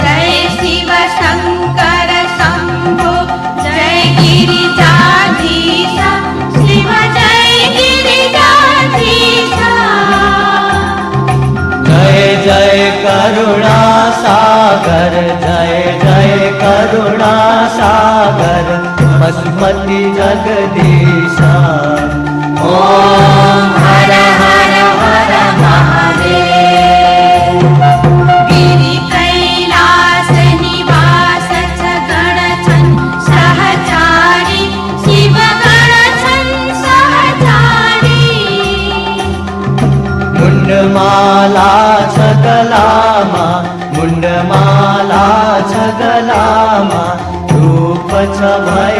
जय शिव शंकर शंभो जय गिरिजाधीश शिव जय गिरिजाधीश। जय जय करुणा सागर जय जय करुणा सागर बसमती जगदीशा। ओम हर हर हर महादेव। गिरि कैलास निवास गणछन सहचारी शिव गणछन सहचारी। मुंडमाला छगलामा मुंडमाला छगलामा रूप छ भय